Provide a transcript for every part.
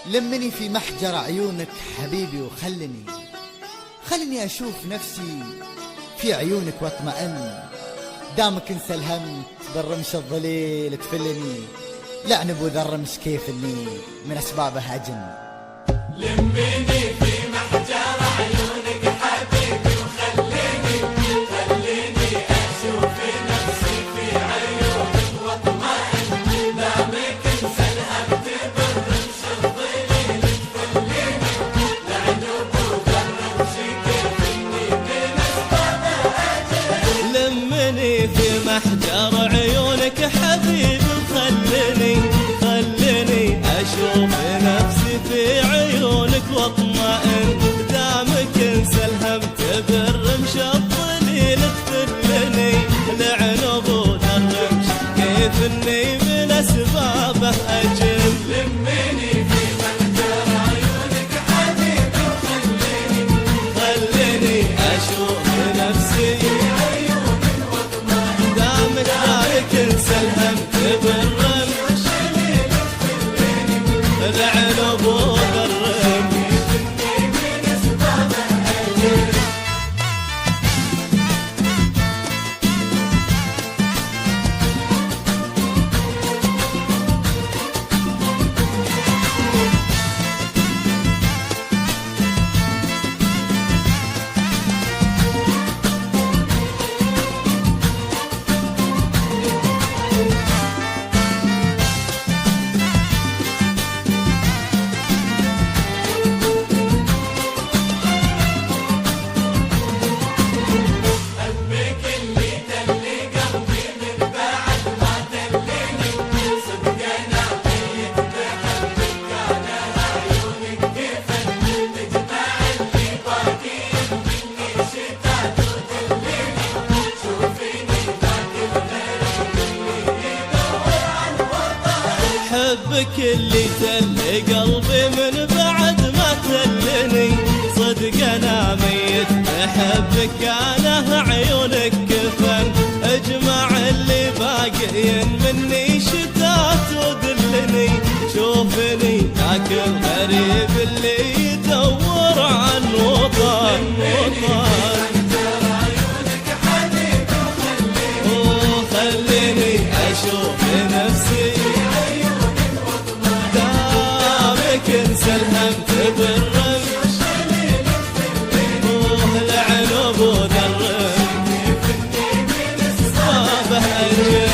لمني في محجر عيونك حبيبي خلني أشوف نفسي في عيونك واطمئن. دامك انسى الهم بالرمش الظليل تفلني، لعن ابو ذا الرمش كيف اني من اسبابه اجن. لمني في محجر عيونك حبيبي خليني اشوف نفسي في عيونك واطمئن. دامك انسى الهم بالرمش الظليل تفلني، لعن ابو ذا الرمش كيف اني من اسبابه اجن. لمني في محجر عيونك حبيبي خليني اشوف نفسي في عيونك واطمئن. دامك انسى الهم بالرمش الظليل تفلني، لعن ابو ذا الرمش كيف اني من اسبابه اجن. لمني في محجر عيونك حبيبي خليني اشوف نفسي في عيونك واطمئن. دامك انسى الهم بالرمش لعن ابو ذا الرمش من اسبابه اجن. حبك اللي تلي قلبي من بعد ما تلني، صدق انا ميت بحبك انا عيونك كفن. اجمع اللي باقيين مني شتات ودلني، شوفني ذاك الغريب اللي يدور عن وطن. خليني اشوف نفسي انسى الهم بالرمش لعن ابو ذا الرمش صابه اجن.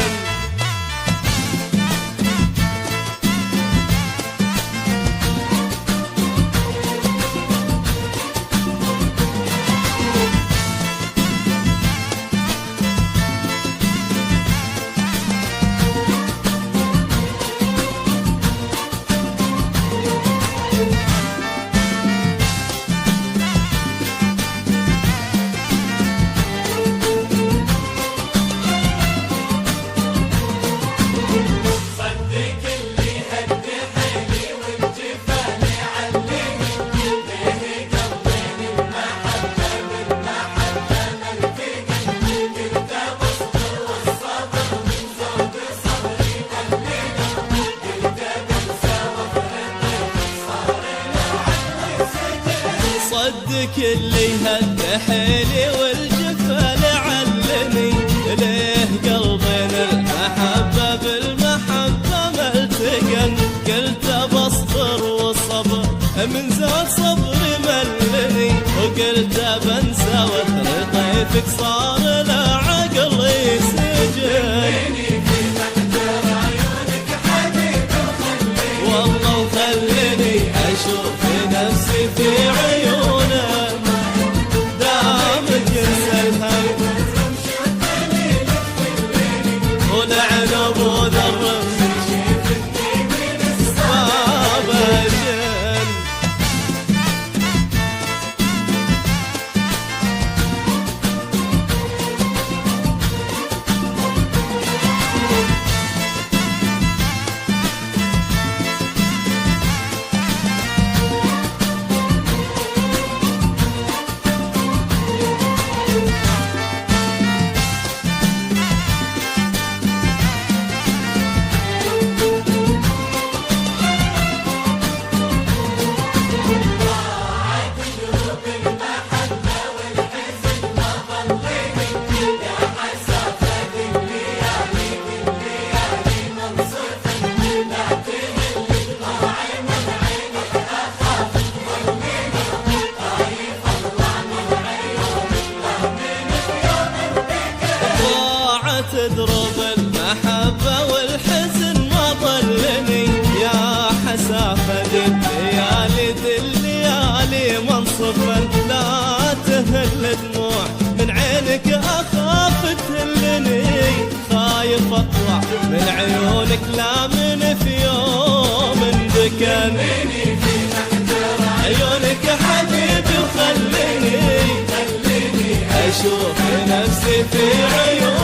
صدق اللي هد حيلي والجفا لعلني، ليه قلبنا المحبة بالمحبة ملتقن. قلت بصبر والصبر من زاد صبري ملني، وقلت بنسى وطريقك صار لا عقلي سجن. والله وخليني اشوف نفسي في عيونك، دامك انسى الهم ولعن ابو ذا الرمش صابه اجن. اشوف نفسي في عيونك